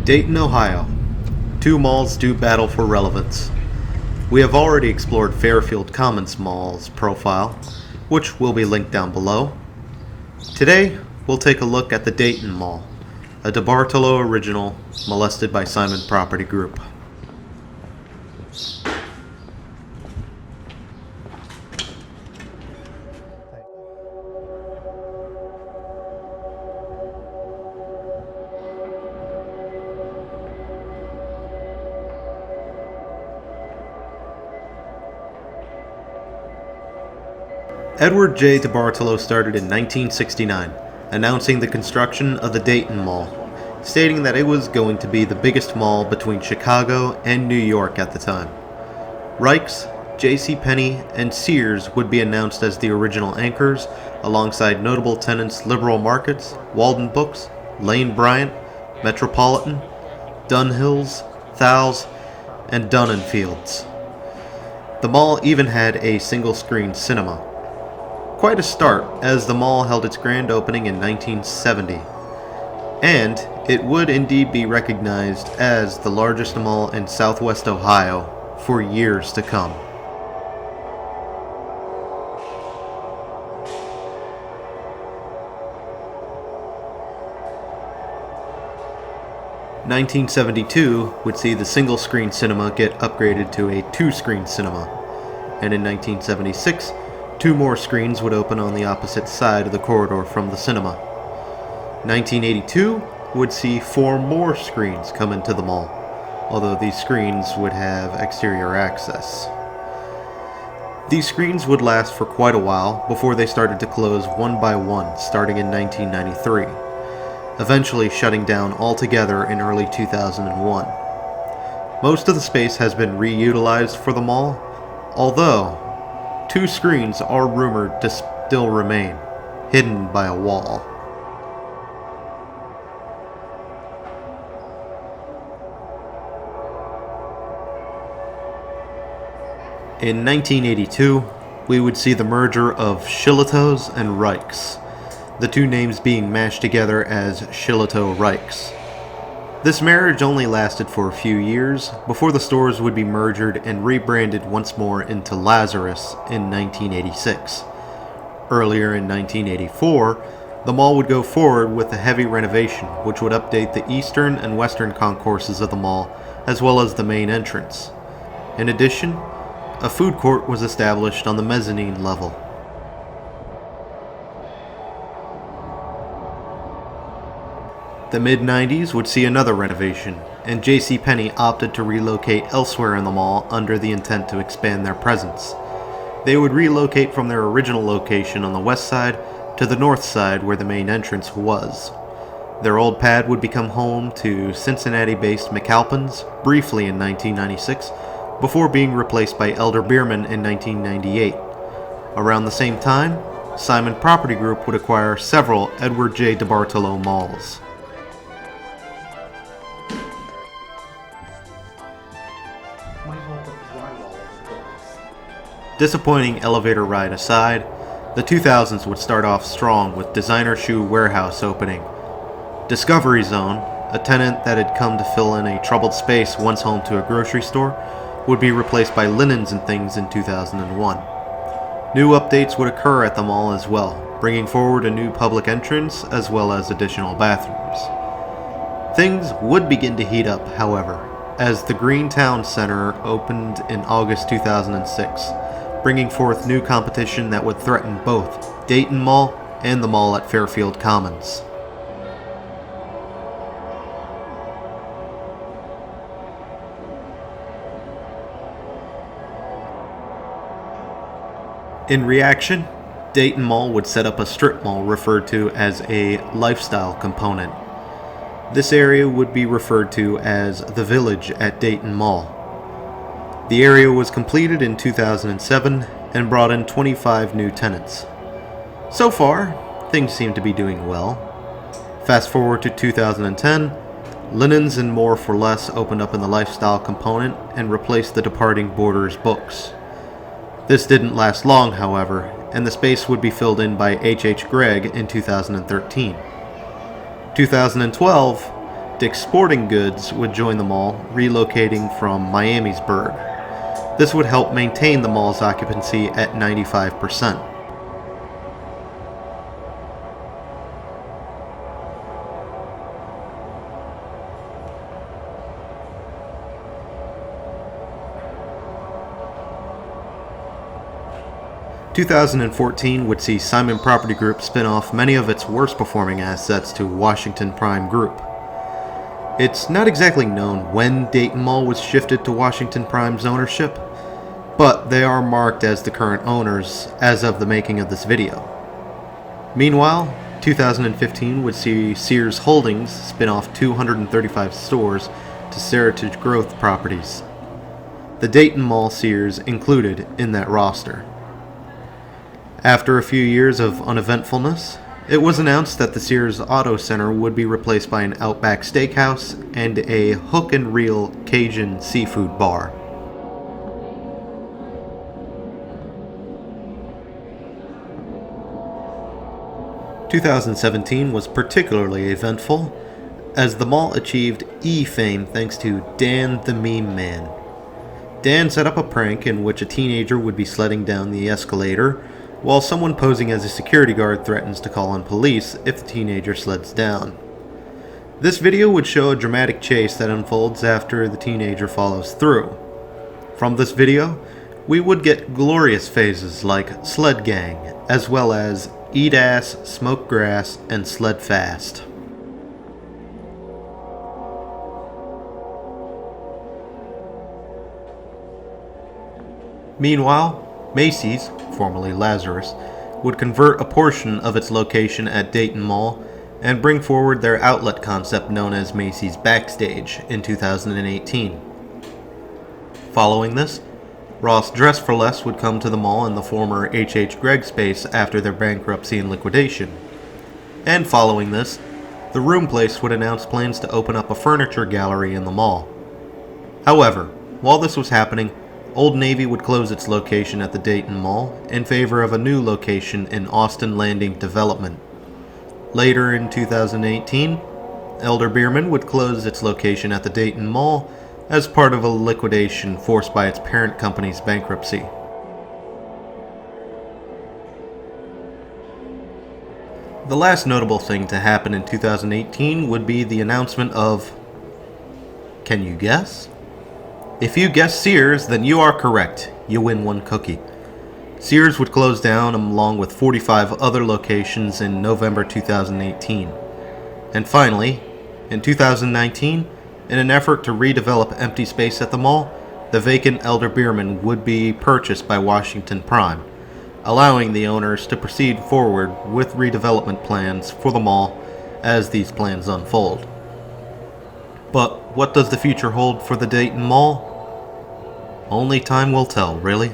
Dayton, Ohio. Two malls do battle for relevance. We have already explored Fairfield Commons Mall's profile, which will be linked down below. Today, we'll take a look at the Dayton Mall, a DeBartolo original molested by Simon Property Group. Edward J. DeBartolo started in 1969, announcing the construction of the Dayton Mall, stating that it was going to be the biggest mall between Chicago and New York at the time. Reich's, JCPenney, and Sears would be announced as the original anchors, alongside notable tenants Liberal Markets, Walden Books, Lane Bryant, Metropolitan, Dunhills, Thals, and Dunn & Fields. The mall even had a single-screen cinema. Quite a start, as the mall held its grand opening in 1970, and it would indeed be recognized as the largest mall in Southwest Ohio for years to come. (1972) would see the single-screen cinema get upgraded to a two-screen cinema, and in 1976, two more screens would open on the opposite side of the corridor from the cinema. 1982 would see four more screens come into the mall, although these screens would have exterior access. These screens would last for quite a while before they started to close one by one starting in 1993, eventually shutting down altogether in early 2001. Most of the space has been reutilized for the mall, although two screens are rumored to still remain, hidden by a wall. In 1982, we would see the merger of Shillito's and Reich's, the two names being mashed together as Shillito Reich's. This marriage only lasted for a few years before the stores would be merged and rebranded once more into Lazarus in 1986. Earlier in 1984, the mall would go forward with a heavy renovation which would update the eastern and western concourses of the mall as well as the main entrance. In addition, a food court was established on the mezzanine level. The mid-90s would see another renovation, and JCPenney opted to relocate elsewhere in the mall under the intent to expand their presence. They would relocate from their original location on the west side to the north side where the main entrance was. Their old pad would become home to Cincinnati-based McAlpin's briefly in 1996, before being replaced by Elder-Beerman in 1998. Around the same time, Simon Property Group would acquire several Edward J. DeBartolo malls. Disappointing elevator ride aside, the 2000s would start off strong with Designer Shoe Warehouse opening. Discovery Zone, a tenant that had come to fill in a troubled space once home to a grocery store, would be replaced by Linens and Things in 2001. New updates would occur at the mall as well, bringing forward a new public entrance as well as additional bathrooms. Things would begin to heat up, however, as the Green Town Center opened in August 2006, bringing forth new competition that would threaten both Dayton Mall and the mall at Fairfield Commons. In reaction, Dayton Mall would set up a strip mall referred to as a lifestyle component. This area would be referred to as the Village at Dayton Mall. The area was completed in 2007 and brought in 25 new tenants. So far, things seem to be doing well. Fast forward to 2010, Linens and More for Less opened up in the lifestyle component and replaced the departing Borders Books. This didn't last long, however, and the space would be filled in by H.H. Gregg in 2013. 2012, Dick's Sporting Goods would join the mall, relocating from Miamisburg. This would help maintain the mall's occupancy at 95%. In 2014 would see Simon Property Group spin off many of its worst performing assets to Washington Prime Group. It's not exactly known when Dayton Mall was shifted to Washington Prime's ownership, but they are marked as the current owners as of the making of this video. Meanwhile, 2015 would see Sears Holdings spin off 235 stores to Seritage Growth Properties. The Dayton Mall Sears included in that roster. After a few years of uneventfulness, it was announced that the Sears Auto Center would be replaced by an Outback Steakhouse and a hook and reel Cajun seafood bar. " 2017 was particularly eventful, as the mall achieved E-fame thanks to Dan the Meme Man. Dan set up a prank in which a teenager would be sledding down the escalator, while someone posing as a security guard threatens to call on police if the teenager sleds down. This video would show a dramatic chase that unfolds after the teenager follows through. From this video, we would get glorious phases like Sled Gang, as well as Eat Ass, Smoke Grass, and Sled Fast. Meanwhile, Macy's, formerly Lazarus, would convert a portion of its location at Dayton Mall and bring forward their outlet concept known as Macy's Backstage in 2018. Following this, Ross Dress for Less would come to the mall in the former H.H. Gregg space after their bankruptcy and liquidation. And following this, the Room Place would announce plans to open up a furniture gallery in the mall. However, while this was happening, Old Navy would close its location at the Dayton Mall in favor of a new location in Austin Landing Development. Later in 2018, Elder-Beerman would close its location at the Dayton Mall as part of a liquidation forced by its parent company's bankruptcy. The last notable thing to happen in 2018 would be the announcement of... Can you guess? If you guessed Sears, then you are correct. You win one cookie. Sears would close down along with 45 other locations in November 2018. And finally, in 2019, in an effort to redevelop empty space at the mall, the vacant Elder-Beerman would be purchased by Washington Prime, allowing the owners to proceed forward with redevelopment plans for the mall as these plans unfold. But what does the future hold for the Dayton Mall? Only time will tell, really.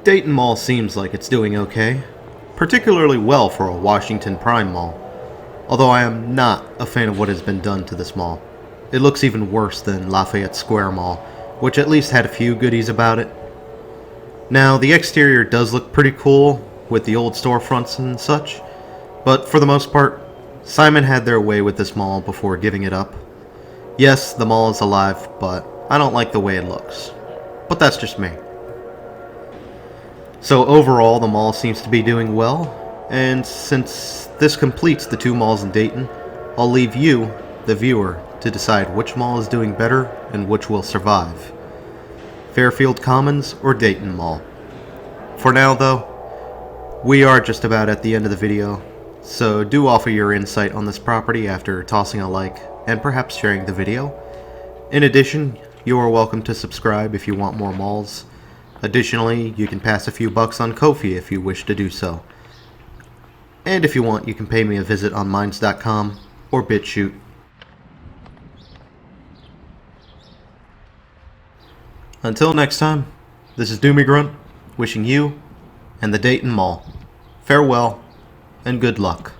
Dayton Mall seems like it's doing okay, particularly well for a Washington Prime mall, although I am not a fan of what has been done to this mall. It looks even worse than Lafayette Square Mall, which at least had a few goodies about it. Now, the exterior does look pretty cool, with the old storefronts and such, but for the most part, Simon had their way with this mall before giving it up. Yes, the mall is alive, but I don't like the way it looks. But that's just me. So overall, the mall seems to be doing well, and since this completes the two malls in Dayton, I'll leave you, the viewer, to decide which mall is doing better and which will survive. Fairfield Commons or Dayton Mall. For now though, we are just about at the end of the video, so do offer your insight on this property after tossing a like and perhaps sharing the video. In addition, you are welcome to subscribe if you want more malls. Additionally, you can pass a few bucks on Ko-fi if you wish to do so. And if you want, you can pay me a visit on Minds.com or BitChute. Until next time, this is Doomie Grunt, wishing you and the Dayton Mall farewell and good luck.